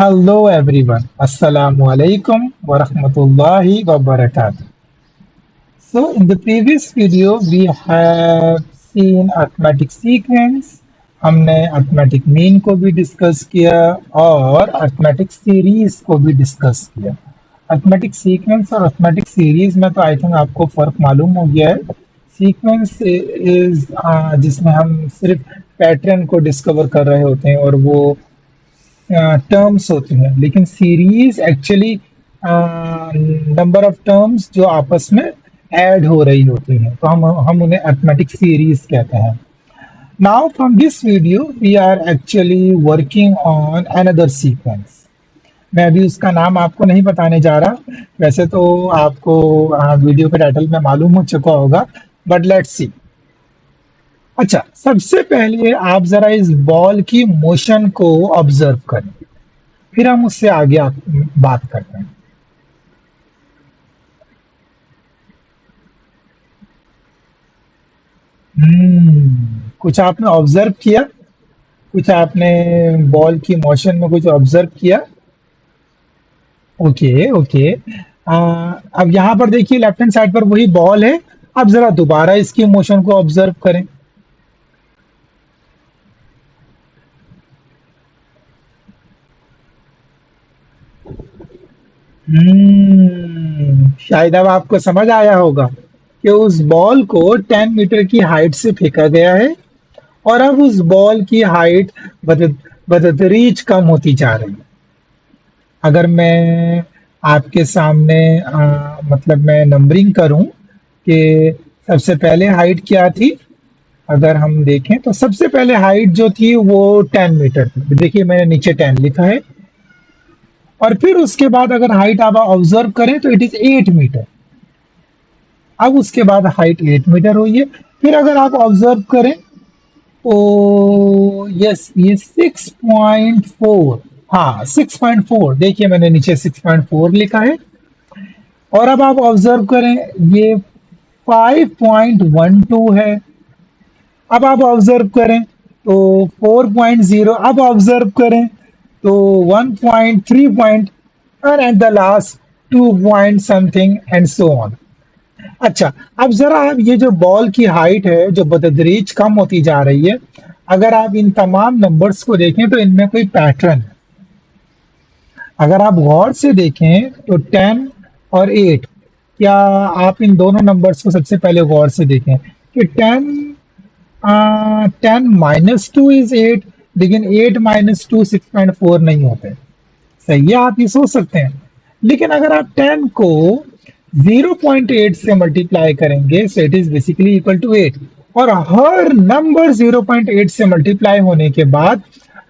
Hello everyone. Assalamu alaikum wa rahmatullahi wa barakatuh. So in the previous video we have seen arithmetic sequence. हमने arithmetic mean को भी discuss किया और arithmetic series को भी discuss किया. arithmetic sequence और arithmetic series में तो आई थिंक आपको फर्क मालूम हो गया है. सीक्वेंस इज जिसमें हम सिर्फ पैटर्न को डिस्कवर कर रहे होते हैं और वो टर्म्स होती हैं, लेकिन series actually number of terms जो आपस में ऐड हो रही होती हैं, तो हम उन्हें अरिथमेटिक सीरीज कहते हैं. Now from this video we are actually working on another sequence. मैं अभी उसका नाम आपको नहीं बताने जा रहा, वैसे तो आपको वीडियो के टाइटल में मालूम हो चुका होगा, बट लेट्स सी. अच्छा, सबसे पहले आप जरा इस बॉल की मोशन को ऑब्जर्व करें, फिर हम उससे आगे बात करते हैं. कुछ आपने ऑब्जर्व किया? कुछ आपने बॉल की मोशन में कुछ ऑब्जर्व किया? Okay okay. अब यहाँ पर देखिए लेफ्ट हैंड साइड पर वही बॉल है. अब जरा दोबारा इसकी मोशन को ऑब्जर्व करें. शायद अब आपको समझ आया होगा कि उस बॉल को 10 मीटर की हाइट से फेंका गया है और अब उस बॉल की हाइट बतदरीज कम होती जा रही है. अगर मैं आपके सामने मतलब मैं नंबरिंग करूं कि सबसे पहले हाइट क्या थी, अगर हम देखें तो सबसे पहले हाइट जो थी वो 10 मीटर थी. देखिए मैंने नीचे 10 लिखा है. और फिर उसके बाद अगर हाइट आप ऑब्जर्व करें तो इट इज 8 मीटर. अब उसके बाद हाइट 8 मीटर हुई है. फिर अगर आप ऑब्जर्व करें तो यस ये 6.4. हाँ 6.4, देखिए मैंने नीचे 6.4 लिखा है. और अब आप ऑब्जर्व करें ये 5.12 है. अब आप ऑब्जर्व करें तो 4.0. अब ऑब्जर्व करें तो 1.3 पॉइंट और at the last 2 point something and so on. अच्छा, अब जरा आप ये जो बॉल की हाइट है जो बतदरीज कम होती जा रही है, अगर आप इन तमाम नंबर्स को देखें तो इनमें कोई पैटर्न है. अगर आप गौर से देखें तो 10 और 8, क्या आप इन दोनों नंबर्स को सबसे पहले गौर से देखें कि 10 माइनस टू इज 8, लेकिन 8 माइनस टू 6.4 नहीं होते. सही है, आप ये सोच सकते हैं. लेकिन अगर आप 10 को 0.8 से मल्टीप्लाई करेंगे so it is basically equal to 8, और हर नंबर 0.8 से मल्टीप्लाई होने के बाद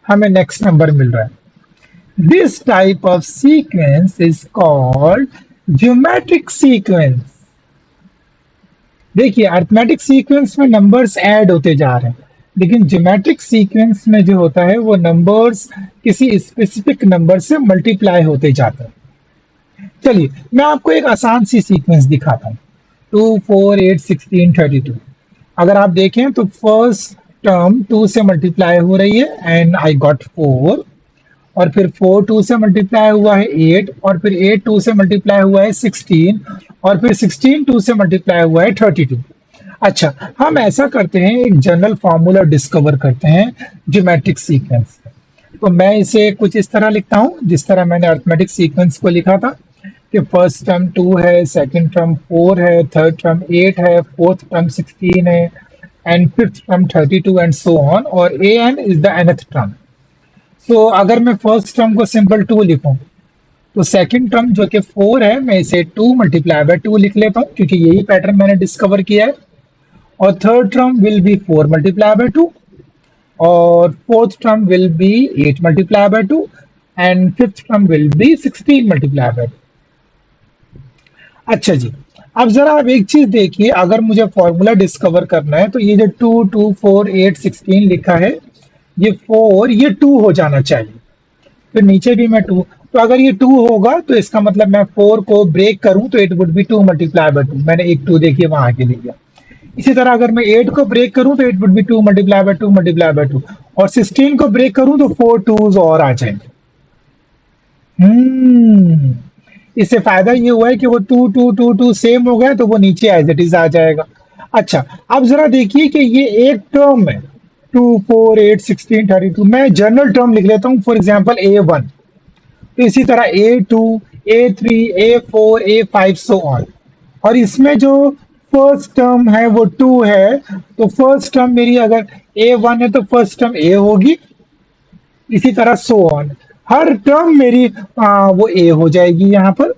हमें नेक्स्ट नंबर मिल रहा है. This type of sequence is called geometric sequence. देखिए अरिथमेटिक सीक्वेंस में नंबर्स ऐड होते जा रहे हैं, लेकिन ज्योमेट्रिक सीक्वेंस में जो होता है वो नंबर्स किसी स्पेसिफिक नंबर से मल्टीप्लाई होते जाते हैं. चलिए मैं आपको एक आसान सी सीक्वेंस दिखाता हूँ. 2 4 8 16 32. अगर आप देखें तो फर्स्ट टर्म 2 से मल्टीप्लाई हो रही है एंड आई गॉट 4, और फिर 4 2 से मल्टीप्लाई हुआ है 8, और फिर 8 2 से मल्टीप्लाई हुआ है 16, और फिर 16 2 से मल्टीप्लाई हुआ है 32. अच्छा, हम ऐसा करते हैं, एक जनरल फार्मूला डिस्कवर करते हैं ज्योमेट्रिक सीक्वेंस. तो मैं इसे कुछ इस तरह लिखता हूँ जिस तरह मैंने अरिथमेटिक सीक्वेंस को लिखा था कि फर्स्ट टर्म 2 है, सेकंड टर्म 4 है, थर्ड टर्म 8 है, फोर्थ टर्म 16 है, and fifth term 32 and so on, और A N is the nth term. तो अगर मैं फर्स्ट टर्म को सिंपल 2 लिखूं तो सेकंड टर्म जो कि 4 है मैं इसे 2 मल्टीप्लाई बाय 2 लिख लेता हूं, क्योंकि यही पैटर्न मैंने डिस्कवर किया है. और third term will be 4 multiply by 2, और fourth term will be 8 multiply by 2, and fifth term will be 16 multiply by 2. अच्छा जी, अब जरा आप एक चीज देखिए, अगर मुझे फॉर्मूला डिस्कवर करना है तो ये जो 2 2 4 8 16 लिखा है, ये 4 ये 2 हो जाना चाहिए. फिर नीचे भी मैं 2, तो अगर ये 2 होगा तो इसका मतलब मैं 4 को ब्रेक करूं तो it would be 2 multiply by 2. मैंने एक 2 देखिए वहां आगे ले लिया. इसी तरह अगर मैं 8 को ब्रेक करूं तो it would be 2 multiply by 2 multiply by 2, और 16 को ब्रेक करूं तो 4 2s और आ जाएंगे. हम्म, इससे फायदा ये हुआ है कि वो two two two two same हो गया तो वो नीचे एज इट इज आ जाएगा। अच्छा, अब जरा देखिए कि ये एक टर्म है, 2 4 8 16 32, मैं जनरल टर्म लिख लेता हूँ, फॉर एग्जाम्पल A1। तो इसी तरह A2, A3, A4, A5 so on. और इसमें जो फर्स्ट टर्म है वो टू है, तो फर्स्ट टर्म मेरी अगर A1 है तो फर्स्ट टर्म A होगी, इसी तरह सो ऑन। हर टर्म मेरी वो ए हो जाएगी यहाँ पर।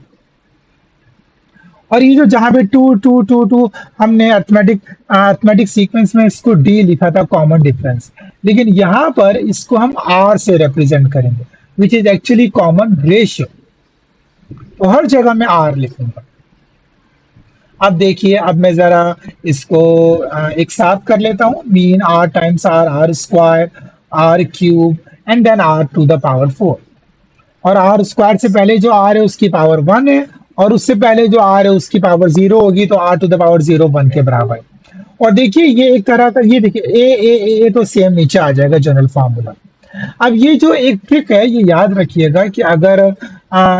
और ये जो जहाँ पे टू टू टू टू हमने अर्थमेटिक सीक्वेंस में इसको डी लिखा था कॉमन डिफरेंस, लेकिन यहाँ पर इसको हम आर से रिप्रेजेंट करेंगे, which is actually common ratio. तो हर जगह मैं आर लिखूंगा। अब देखिए, अब मैं जरा इसको एक साथ कर लेता हूँ। Mean R times R, R square, R cube, and then R to the power 4। और आर स्क्वायर से पहले जो आर है उसकी पावर 1 है, और उससे पहले जो आर है उसकी पावर 0 होगी, तो आर टू द पावर 0 1 के बराबर है। और देखिए ये एक तरह का, ये देखिए ए तो सेम नीचे आ जाएगा जनरल फार्मूला। अब ये जो एक ट्रिक है ये याद रखिएगा कि अगर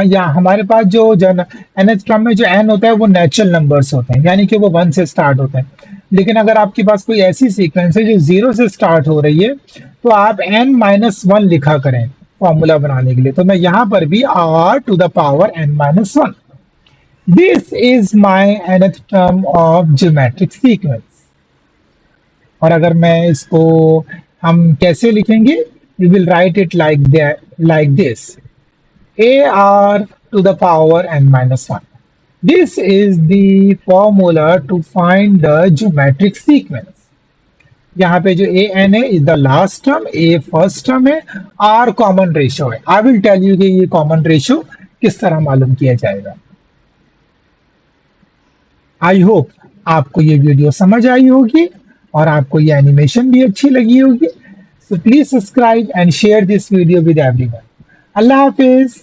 या हमारे पास जो जन nth टर्म में जो n होता है वो नेचुरल नंबर्स होते हैं, यानी कि वो 1 से स्टार्ट होते हैं। लेकिन अगर आपके पास कोई ऐसी सीक्वेंस है जो 0 से स्टार्ट हो रही है, तो आप n-1 लिखा करें फॉर्मूला बनाने के लिए। तो मैं यहाँ पर भी r to the power n-1, this is my nth term of geometric sequence. और अगर मैं इसको हम कैसे लिखेंगे, we will write it like this, ar to the power n-1. This is the formula to find the geometric sequence. यहाँ पे जो a n है is the last term, a first term है, r कॉमन रेशियो है। I will tell you कि ये common ratio किस तरह मालूम किया जाएगा। आई होप आपको ये वीडियो समझ आई होगी और आपको ये एनिमेशन भी अच्छी लगी होगी। So please subscribe and share this video with everyone. Allah Hafiz.